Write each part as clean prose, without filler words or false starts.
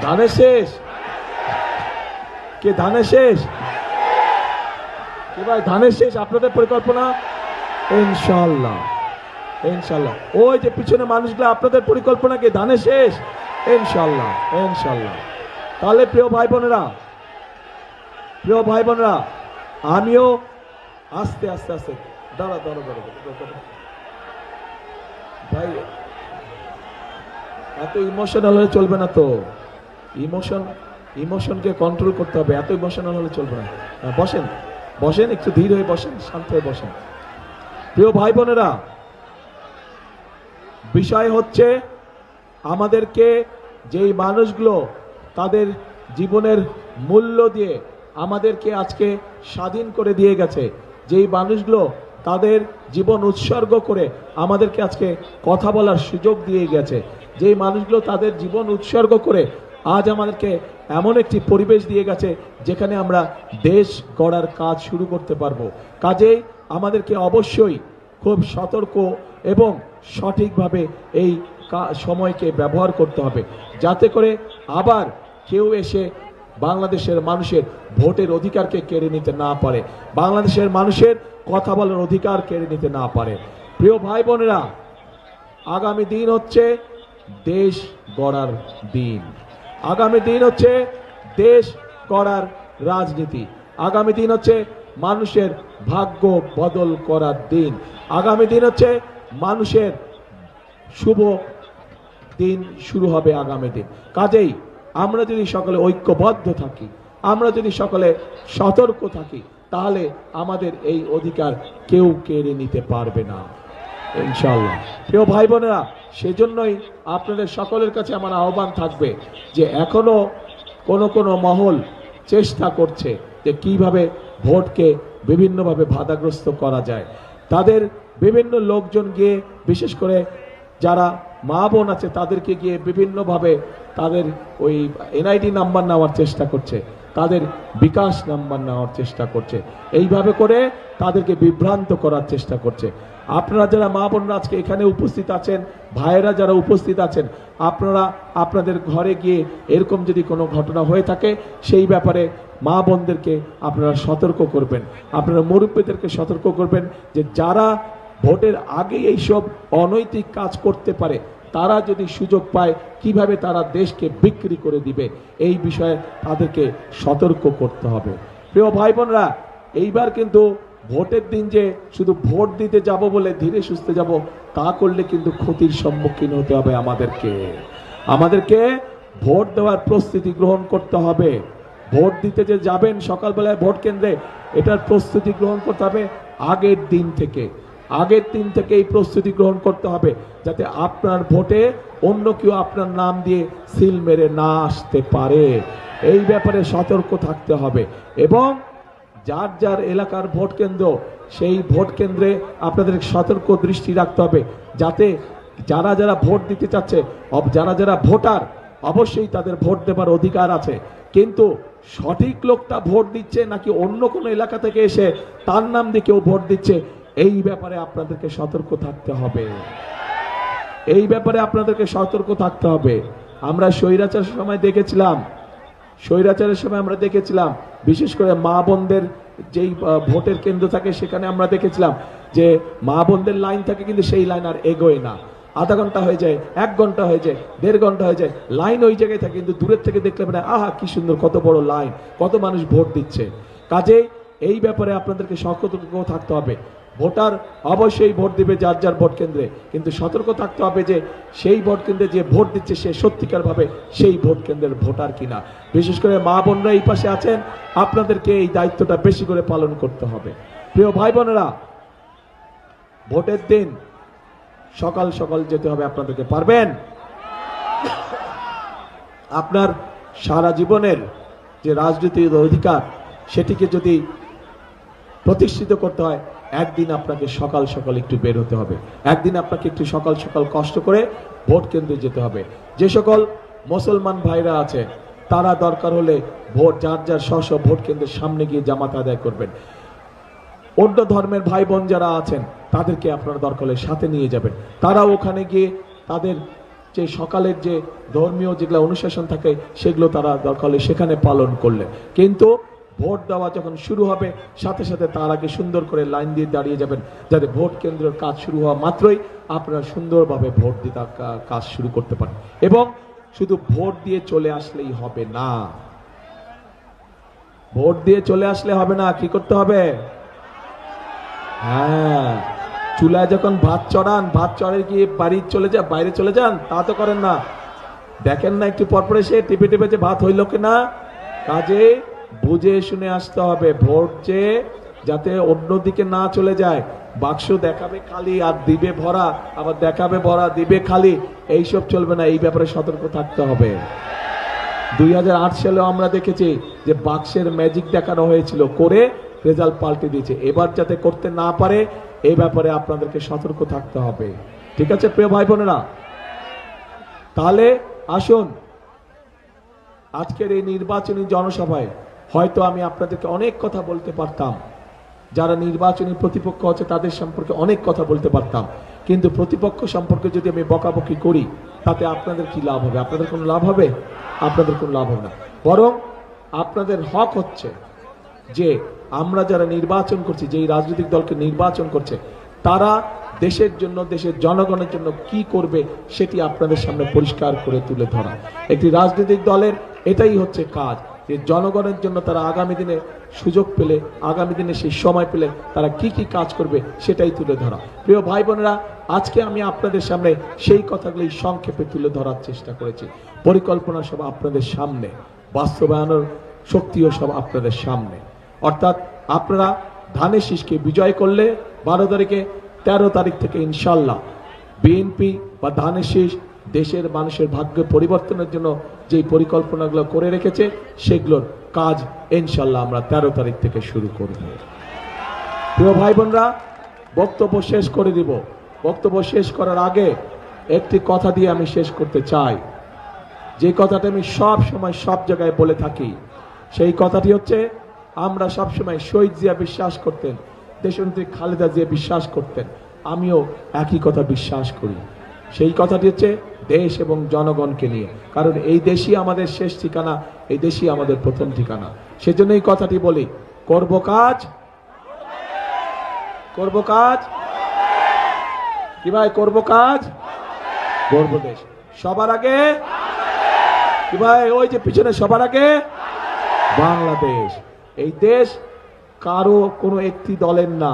ধানের শেষ? কে ধানের শেষ? কে ভাই ধানের শেষ আপনাদের পরিকল্পনা? ইনশাআল্লাহ, ইনশাআল্লাহ। ওই যে পিছনে মানুষগুলো, আপনাদের পরিকল্পনা কি ধানের শেষ? ইনশাআল্লাহ, ইনশাআল্লাহ। তাহলে প্রিয় ভাই বোনেরা, প্রিয় ভাই বোনেরা, আমিও আস্তে আস্তে আস্তে দাঁড়া দাঁড়া দাঁড়া ভাই, এত ইমোশনাল হলে চলবে না তো। ইমোশনকে কন্ট্রোল করতে হবে, এত ইমোশনাল হলে চলবে না। বসেন বসেন, একটু ধীর হয়ে বসেন, শান্ত হয়ে বসেন। প্রিয় ভাই বোনেরা, বিষয় হচ্ছে আমাদেরকে যেই মানুষগুলো তাদের জীবনের মূল্য দিয়ে আমাদেরকে আজকে স্বাধীন করে দিয়ে গেছে, যেই মানুষগুলো তাদের জীবন উৎসর্গ করে আমাদেরকে আজকে কথা বলার সুযোগ দিয়ে গেছে, যেই মানুষগুলো তাদের জীবন উৎসর্গ করে আজ আমাদেরকে এমন একটি পরিবেশ দিয়ে গেছে যেখানে আমরা দেশ গড়ার কাজ শুরু করতে পারবো। কাজেই আমাদেরকে অবশ্যই খুব সতর্ক এবং সঠিকভাবে এই সময়কে ব্যবহার করতে হবে, যাতে করে আবার কেউ এসে বাংলাদেশের মানুষের ভোটের অধিকারকে কেড়ে নিতে না পারে, বাংলাদেশের মানুষের কথা বলার অধিকার কেড়ে নিতে না পারে। প্রিয় ভাই বোনেরা, আগামী দিন হচ্ছে দেশ গড়ার দিন, আগামী দিন হচ্ছে দেশ গড়ার রাজনীতি, আগামী দিন হচ্ছে মানুষের ভাগ্য বদল করার দিন, আগামী দিন হচ্ছে মানুষের শুভ দিন শুরু হবে আগামী দিন। কাজেই আমরা যদি সকলে ঐক্যবদ্ধ থাকি, আমরা যদি সকলে সতর্ক থাকি, তাহলে আমাদের এই অধিকার কেউ কেড়ে নিতে পারবে না ইনশাআল্লাহ। প্রিয় ভাই বোনেরা, সেজন্যই আপনাদের সকলের কাছে আমার আহ্বান থাকবে যে এখনো কোন মহল চেষ্টা করছে যে কিভাবে ভোটকে বিভিন্নভাবে বাধাগ্রস্ত করা যায়। তাদের বিভিন্ন লোকজন গিয়ে, বিশেষ করে যারা মা বোন আছে, তাদেরকে গিয়ে বিভিন্নভাবে তাদের ওই এনআইডি নাম্বার নেওয়ার চেষ্টা করছে, তাদের বিকাশ নাম্বার নেওয়ার চেষ্টা করছে, এইভাবে করে তাদেরকে বিভ্রান্ত করার চেষ্টা করছে। আপনারা যারা মা বোনরা আজকে এখানে উপস্থিত আছেন, ভাইয়েরা যারা উপস্থিত আছেন, আপনারা আপনাদের ঘরে গিয়ে এরকম যদি কোনো ঘটনা হয়ে থাকে, সেই ব্যাপারে মা বোনদেরকে আপনারা সতর্ক করবেন, আপনারা মুরব্বীদেরকে সতর্ক করবেন যে যারা ভোটের আগে এইসব অনৈতিক কাজ করতে পারে, তারা যদি সুযোগ পায় কিভাবে তারা দেশকে বিক্রি করে দিবে, এই বিষয়ে তাদেরকে সতর্ক করতে হবে। প্রিয় ভাই বোনরা, এইবার কিন্তু ভোটের দিন যে শুধু ভোট দিতে যাব বলে ধীরে সুস্থে যাব, তা করলে কিন্তু ক্ষতির সম্মুখীন হতে হবে। আমাদেরকে ভোট দেওয়ার প্রস্তুতি গ্রহণ করতে হবে। ভোট দিতে যে যাবেন সকালবেলায় ভোট কেন্দ্রে, এটার প্রস্তুতি গ্রহণ করতে হবে আগের দিন থেকে এই প্রস্তুতি গ্রহণ করতে হবে, যাতে আপনার ভোটে অন্য কেউ আপনার নাম দিয়ে সিল মেরে না আসতে পারে। এই ব্যাপারে সতর্ক থাকতে হবে এবং যার যার এলাকার ভোট কেন্দ্র, সেই ভোট কেন্দ্রে আপনাদের সতর্ক দৃষ্টি রাখতে হবে, যাতে যারা যারা ভোট দিতে চাচ্ছে, যারা যারা ভোটার, অবশ্যই তাদের ভোট দেবার অধিকার আছে, কিন্তু সঠিক লোকটা ভোট দিচ্ছে নাকি অন্য কোনো এলাকা থেকে এসে তার নাম দিয়ে কেউ ভোট দিচ্ছে, এই ব্যাপারে আপনাদেরকে সতর্ক থাকতে হবে। এই ব্যাপারে আপনাদেরকে সতর্ক থাকতে হবে। আমরা স্বৈরাচারের সময় দেখেছিলাম, বিশেষ করে মা বোনদের যেই ভোটের কেন্দ্র থাকে, সেখানে আমরা দেখেছিলাম যে মা বোনদের লাইন থাকে, কিন্তু সেই লাইন আর এগোয় না। আধা ঘন্টা হয়ে যায়, 1 ঘন্টা হয়ে যায়, 1.5 ঘন্টা হয়ে যায়, লাইন ওই জায়গায় থাকে, কিন্তু দূরের থেকে দেখলে মানে আহা কি সুন্দর, কত বড় লাইন, কত মানুষ ভোট দিচ্ছে। কাজেই এই ব্যাপারে আপনাদেরকে সতর্ক থাকতে হবে। ভোটার অবশ্যই ভোট দিবে যার যার ভোট কেন্দ্রে, কিন্তু সতর্ক থাকতে হবে যে সেই ভোট কেন্দ্রে যে ভোট দিচ্ছে সে সত্যিকার ভাবে সেই ভোট কেন্দ্রের ভোটার কিনা। বিশেষ করে মা বোনরা এই পাশে আছেন, আপনাদেরকে এই দায়িত্বটা বেশি করে পালন করতে হবে। প্রিয় ভাই বোনেরা, ভোটের দিন সকাল সকাল যেতে হবে আপনাদেরকে, পারবেন? আপনার সারা জীবনের যে রাজনৈতিক অধিকার, সেটিকে যদি প্রতিষ্ঠিত করতে হয়, একদিন আপনাকে সকাল সকাল একটু বের হতে হবে, একদিন আপনাকে একটু সকাল সকাল কষ্ট করে ভোট কেন্দ্রে যেতে হবে। যে সকল মুসলমান ভাইরা আছে, তারা দরকার হলে যার যার স্ব ভোট কেন্দ্রের সামনে গিয়ে জামাত আদায় করবেন। অন্য ধর্মের ভাই বোন যারা আছেন, তাদেরকে আপনারা দরকার হলে সাথে নিয়ে যাবেন, তারা ওখানে গিয়ে তাদের যে সকালের যে ধর্মীয় যেগুলো অনুশাসন থাকে সেগুলো তারা দরকার হলে সেখানে পালন করলে, কিন্তু ভোট দেওয়া যখন শুরু হবে সাথে সাথে তার আগে সুন্দর করে লাইন দিয়ে দাঁড়িয়ে যাবেন, যাতে ভোট কেন্দ্রের কাজ শুরু হওয়া মাত্রই আপনারা সুন্দরভাবে ভোট দিতে কাজ শুরু করতে পারেন। এবং শুধু ভোট দিয়ে চলে আসলেই হবে না, ভোট দিয়ে চলে আসলে হবে না, কি করতে হবে? হ্যাঁ, চুলায় যখন ভাত চড়ান, ভাত চড়ে গিয়ে বাড়ি চলে যান, বাইরে চলে যান, তা তো করেন না। দেখেন না একটু পরপরে সে টিপে টিপে যে ভাত হইল কিনা। কাজে বুঝে শুনে আসতে হবে, ভোট যে যাতে অন্যদিকে না চলে যায়। বাক্স দেখাবে খালি আর দিবে ভরা, আবার দেখাবে ভরা দিবে খালি, এইসব চলবে না, এই ব্যাপারে সতর্ক থাকতে হবে। 2008 সালেও আমরা দেখেছি যে বাক্সের ম্যাজিক দেখানো হয়েছিল, করে রেজাল্ট পাল্টে দিয়েছে। এবার যাতে করতে না পারে এই ব্যাপারে আপনাদেরকে সতর্ক থাকতে হবে, ঠিক আছে প্রিয় ভাই বোনেরা? তাহলে আসুন, আজকের এই নির্বাচনী জনসভায় হয়তো আমি আপনাদেরকে অনেক কথা বলতে পারতাম, যারা নির্বাচনী প্রতিপক্ষ আছে তাদের সম্পর্কে অনেক কথা বলতে পারতাম, কিন্তু প্রতিপক্ষ সম্পর্কে যদি আমি বকাবকি করি তাতে আপনাদের কি লাভ হবে? আপনাদের কোনো লাভ হবে? আপনাদের কোনো লাভ হবে না। বরং আপনাদের হক হচ্ছে যে আমরা যারা নির্বাচন করছি, যেই রাজনৈতিক দলকে নির্বাচন করছে, তারা দেশের জন্য, দেশের জনগণের জন্য কি করবে সেটি আপনাদের সামনে পরিষ্কার করে তুলে ধরা। একটি রাজনৈতিক দলের এটাই হচ্ছে কাজ, যে জনগণের জন্য তারা আগামী দিনে সুযোগ পেলে, আগামী দিনে সেই সময় পেলে তারা কি কি কাজ করবে সেটাই তুলে ধরা। প্রিয় ভাই বোনেরা, আজকে আমি আপনাদের সামনে সেই কথাগুলি সংক্ষেপে তুলে ধরার চেষ্টা করেছি। পরিকল্পনা সব আপনাদের সামনে, বাস্তবায়নের শক্তিও সব আপনাদের সামনে। অর্থাৎ আপনারা ধানের শীষকে বিজয় করলে 12 তারিখে, 13 তারিখ থেকে ইনশাল্লাহ বিএনপি বা ধানের শীষ দেশের মানুষের ভাগ্য পরিবর্তনের জন্য যে পরিকল্পনাগুলো করে রেখেছে সেগুলোর কাজ ইনশাল্লাহ আমরা 13 তারিখ থেকে শুরু করব। প্রিয় ভাই বোনরা, বক্তব্য শেষ করে দিব। বক্তব্য শেষ করার আগে একটি কথা দিয়ে আমি শেষ করতে চাই, যে কথাটা আমি সব সময় সব জায়গায় বলে থাকি। সেই কথাটি হচ্ছে, আমরা সবসময় শহীদ জিয়া বিশ্বাস করতেন, দেশনেত্রী খালেদা জিয়া বিশ্বাস করতেন, আমিও একই কথা বিশ্বাস করি। সেই কথাটি হচ্ছে দেশ এবং জনগণকে নিয়ে, কারণ এই দেশই আমাদের শেষ ঠিকানা, এই দেশই আমাদের প্রথম ঠিকানা। সেজন্য এই কথাটি বলি, করব কাজ, করব কাজ, কি ভাই, করব কাজ, গর্ব দেশ। সবার আগে কি ভাই, ওই যে পিছনে সবার আগে বাংলাদেশ। এই দেশ কারো কোনো একটি দলের না,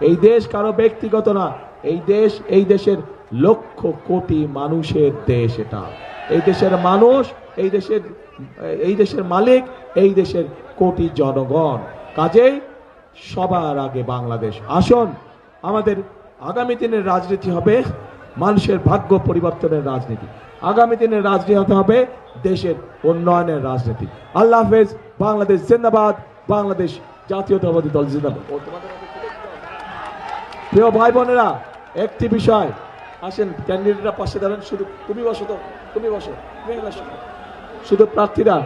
এই দেশ কারো ব্যক্তিগত না, এই দেশ, এই দেশের লক্ষ কোটি মানুষের দেশ। এটা এই দেশের মানুষ, এই দেশের মালিক, এই দেশের কোটি জনগণ। কাজেই সবার আগে বাংলাদেশ। আসুন, আমাদের আগামী দিনের রাজনীতি হবে মানুষের ভাগ্য পরিবর্তনের রাজনীতি, আগামী দিনের রাজনীতি হবে দেশের উন্নয়নের রাজনীতি। আল্লাহ হাফেজ। বাংলাদেশ জিন্দাবাদ, বাংলাদেশ জাতীয়তাবাদী দল জিন্দাবাদ। প্রিয় ভাই বোনেরা, একটি বিষয়, আসেন ক্যান্ডিডেটরা পাশে দাঁড়ান। শুধু তুমি বসো, তো তুমি বসো, শুধু প্রার্থীরা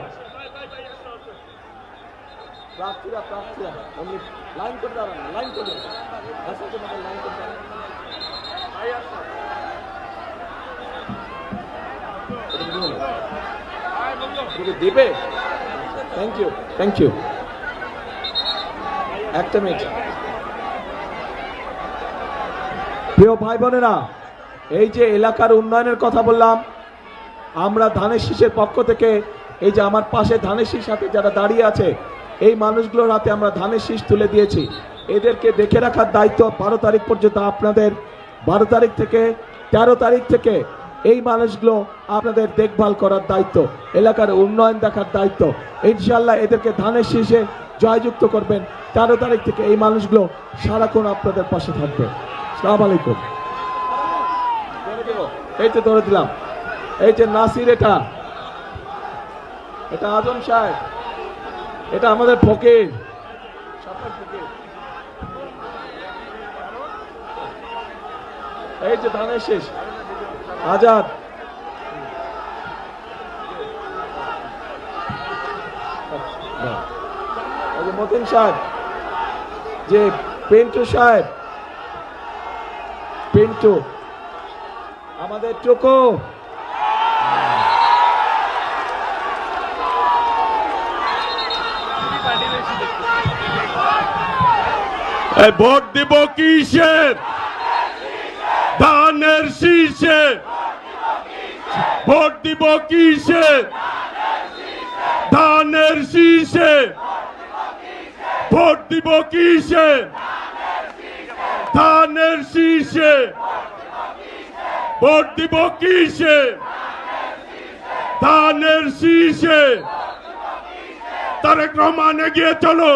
প্রার্থীরা প্রার্থীরা লাইন করে দাঁড়ান, লাইন করে লাইন করে দাঁড়ান। দিবে, থ্যাংক ইউ, থ্যাংক ইউ। একটা মিনিট। প্রিয় ভাই বোনেরা, এই যে এলাকার উন্নয়নের কথা বললাম, আমরা ধানের শীষের পক্ষ থেকে, এই যে আমার পাশে ধানের শীষ হাতে যারা দাঁড়িয়ে আছে, এই মানুষগুলোর হাতে আমরা ধানের শীষ তুলে দিয়েছি। এদেরকে দেখে রাখার দায়িত্ব 12 তারিখ পর্যন্ত আপনাদের। 12 তারিখ থেকে 13 তারিখ থেকে এই মানুষগুলো আপনাদের দেখভাল করার দায়িত্ব, এলাকার উন্নয়ন দেখার দায়িত্ব। ইনশাল্লাহ এদেরকে ধানের শীষে জয়যুক্ত করবেন। 13 তারিখ থেকে এই মানুষগুলো সারাক্ষণ আপনাদের পাশে থাকবে। আসসালামু আলাইকুম। এই তো ধরে দিলাম, এই যে নাসির, এটা আজম সাহেব, এটা আমাদের ফকির, এই যে ধানের শীষ আজাদ, মতিন সাহেব, যে পিন্টু সাহেব, পিন্টু, আমাদের টুকু, ভোট দিব কিসের? ধানের শীষে। ভোট দিব কিসের? ধানের শীষে। ভোট দিব কিসের? ধানের শীষে। ভোট দিব কিসে? ধানের শীষে। তারেক রহমান এগিয়ে চলো,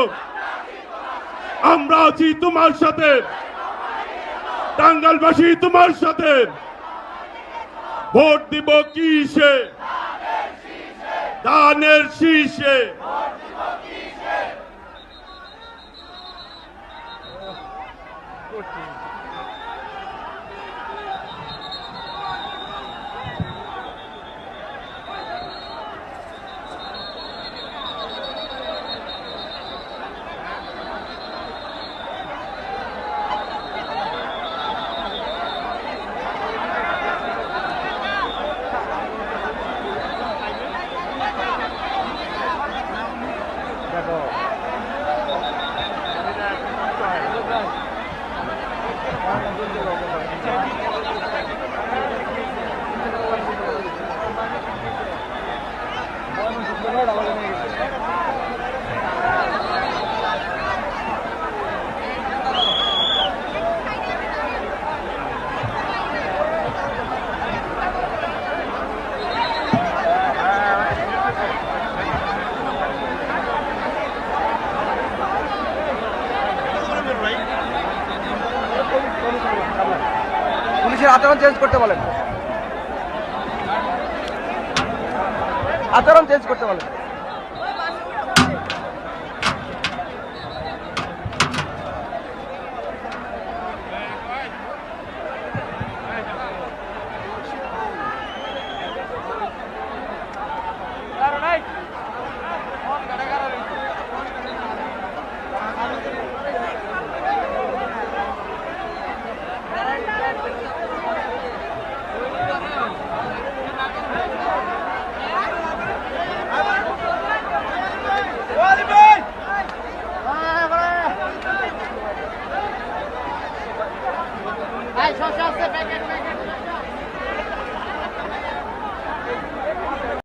আমরা আছি তোমার সাথে, টাঙ্গাইলবাসী তোমার সাথে। ভোট দিব কিসে? ধানের শীষে। পুলিশের আচরণ চেঞ্জ করতে বলেন, আচরণ চেঞ্জ করতে বলেন।